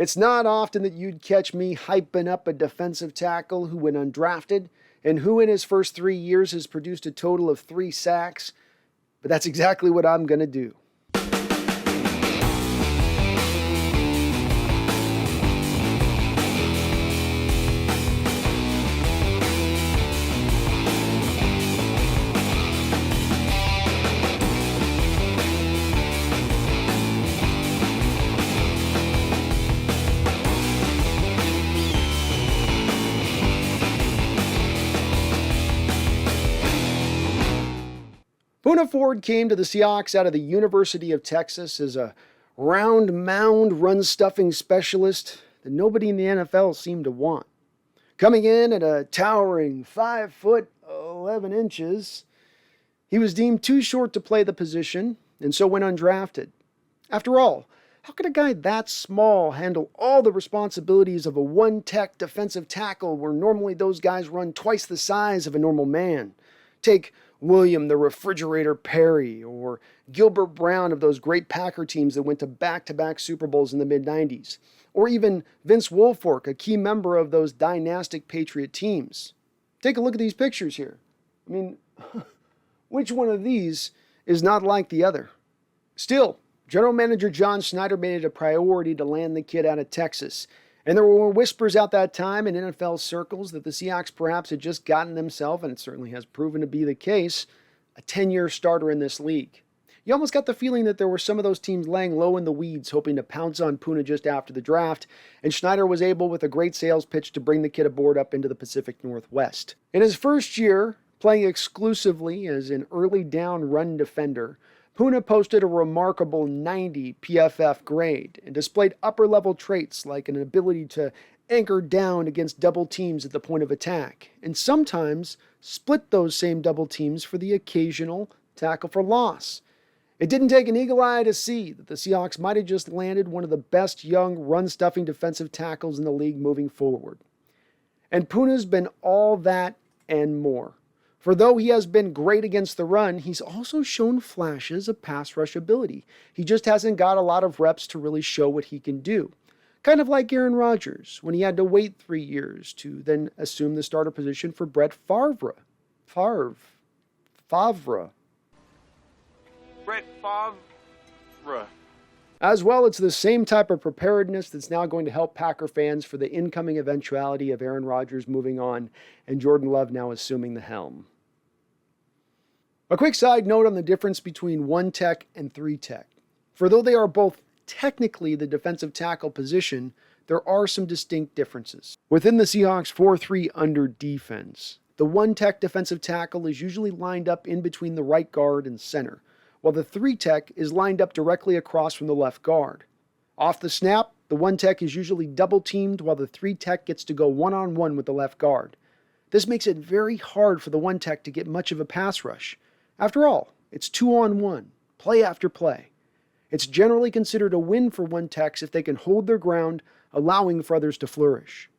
It's not often that you'd catch me hyping up a defensive tackle who went undrafted and who in his first 3 years has produced a total of 3 sacks, but that's exactly what I'm going to do. Poona Ford came to the Seahawks out of the University of Texas as a round mound run-stuffing specialist that nobody in the NFL seemed to want. Coming in at a towering 5 foot 11 inches, he was deemed too short to play the position and so went undrafted. After all, how could a guy that small handle all the responsibilities of a one-tech defensive tackle where normally those guys run twice the size of a normal man? Take William the Refrigerator Perry or Gilbert Brown of those great Packer teams that went to back-to-back Super Bowls in the mid-90s. Or even Vince Wilfork, a key member of those dynastic Patriot teams. Take a look at these pictures here. I mean, which one of these is not like the other? Still, General Manager John Schneider made it a priority to land the kid out of Texas. And there were whispers out that time in NFL circles that the Seahawks perhaps had just gotten themselves, and it certainly has proven to be the case, a 10-year starter in this league. You almost got the feeling that there were some of those teams laying low in the weeds, hoping to pounce on Puna just after the draft, and Schneider was able, with a great sales pitch, to bring the kid aboard up into the Pacific Northwest. In his first year, playing exclusively as an early down run defender, Puna posted a remarkable 90 PFF grade and displayed upper-level traits like an ability to anchor down against double teams at the point of attack, and sometimes split those same double teams for the occasional tackle for loss. It didn't take an eagle eye to see that the Seahawks might have just landed one of the best young run-stuffing defensive tackles in the league moving forward. And Puna's been all that and more. For though he has been great against the run, he's also shown flashes of pass rush ability. He just hasn't got a lot of reps to really show what he can do. Kind of like Aaron Rodgers, when he had to wait 3 years to then assume the starter position for Brett Favre. Brett Favre. As well, it's the same type of preparedness that's now going to help Packer fans for the incoming eventuality of Aaron Rodgers moving on and Jordan Love now assuming the helm. A quick side note on the difference between one tech and three tech. For though they are both technically the defensive tackle position, there are some distinct differences. Within the Seahawks 4-3 under defense, the one tech defensive tackle is usually lined up in between the right guard and center, while the 3-tech is lined up directly across from the left guard. Off the snap, the 1-tech is usually double-teamed while the 3-tech gets to go one-on-one with the left guard. This makes it very hard for the 1-tech to get much of a pass rush. After all, it's 2-on-1, play after play. It's generally considered a win for 1-techs if they can hold their ground, allowing for others to flourish.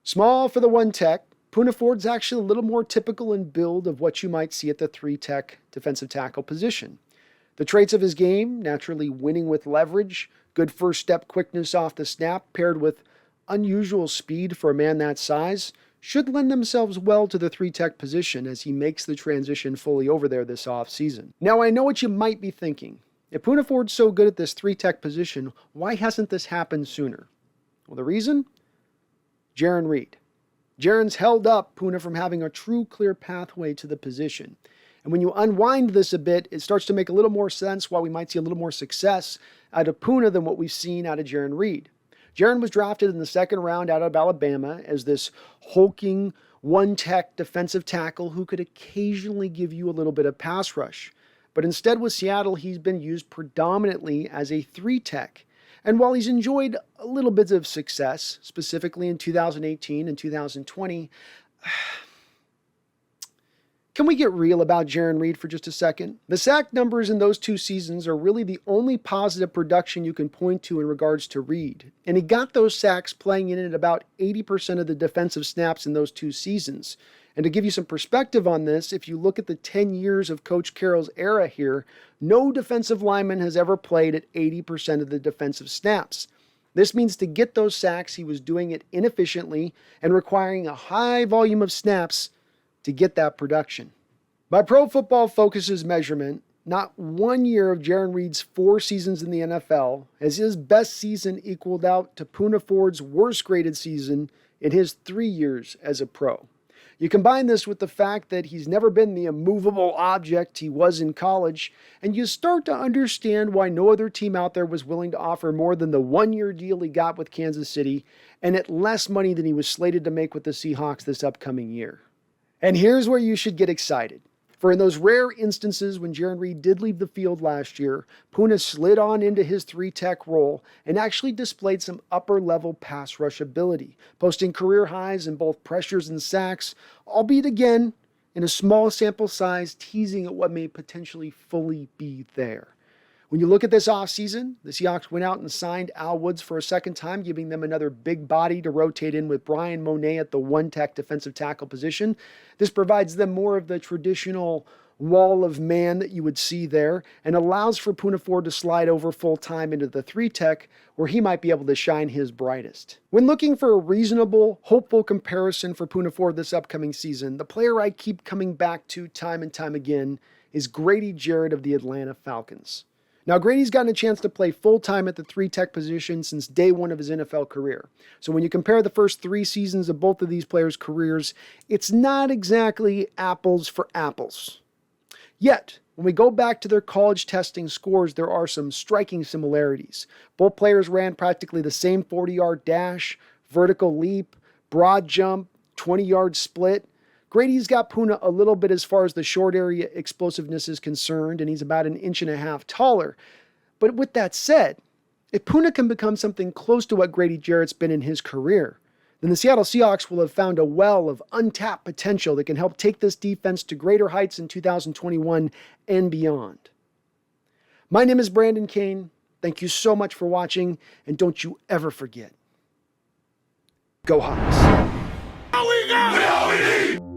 Small for the 1-tech, Poona Ford's actually a little more typical in build of what you might see at the 3-tech defensive tackle position. The traits of his game, naturally winning with leverage, good first step quickness off the snap, paired with unusual speed for a man that size, should lend themselves well to the 3-tech position as he makes the transition fully over there this offseason. Now, I know what you might be thinking. If Poona Ford's so good at this 3-tech position, why hasn't this happened sooner? Well, the reason? Jarran Reed. Jarran's held up Puna from having a true clear pathway to the position. And when you unwind this a bit, it starts to make a little more sense why we might see a little more success out of Puna than what we've seen out of Jarran Reed. Jarran was drafted in the second round out of Alabama as this hulking, one-tech defensive tackle who could occasionally give you a little bit of pass rush. But instead with Seattle, he's been used predominantly as a 3-tech. And while he's enjoyed a little bit of success, specifically in 2018 and 2020, can we get real about Jarran Reed for just a second? The sack numbers in those 2 seasons are really the only positive production you can point to in regards to Reed. And he got those sacks playing in at about 80% of the defensive snaps in those 2 seasons. And to give you some perspective on this, if you look at the 10 years of Coach Carroll's era here, no defensive lineman has ever played at 80% of the defensive snaps. This means to get those sacks, he was doing it inefficiently and requiring a high volume of snaps to get that production. By Pro Football Focus's measurement, not 1 year of Jarran Reed's 4 seasons in the NFL has his best season equaled out to Poona Ford's worst graded season in his 3 years as a pro. You combine this with the fact that he's never been the immovable object he was in college, and you start to understand why no other team out there was willing to offer more than the 1-year deal he got with Kansas City, and at less money than he was slated to make with the Seahawks this upcoming year. And here's where you should get excited. For in those rare instances when Jarran Reed did leave the field last year, Puna slid on into his 3-tech role and actually displayed some upper-level pass rush ability, posting career highs in both pressures and sacks, albeit again in a small sample size, teasing at what may potentially fully be there. When you look at this offseason, the Seahawks went out and signed Al Woods for a second time, giving them another big body to rotate in with Brian Monet at the 1-tech defensive tackle position. This provides them more of the traditional wall of man that you would see there and allows for Poona Ford to slide over full-time into the 3-tech where he might be able to shine his brightest. When looking for a reasonable, hopeful comparison for Poona Ford this upcoming season, the player I keep coming back to time and time again is Grady Jarrett of the Atlanta Falcons. Now, Grady's gotten a chance to play full-time at the 3-tech position since day one of his NFL career. So when you compare the first 3 seasons of both of these players' careers, it's not exactly apples for apples. Yet, when we go back to their college testing scores, there are some striking similarities. Both players ran practically the same 40-yard dash, vertical leap, broad jump, 20-yard split. Grady's got Puna a little bit as far as the short area explosiveness is concerned, and he's about 1.5 inches taller. But with that said, if Puna can become something close to what Grady Jarrett's been in his career, then the Seattle Seahawks will have found a well of untapped potential that can help take this defense to greater heights in 2021 and beyond. My name is Brandon Kane. Thank you so much for watching, and don't you ever forget, go Hawks. Now we got it!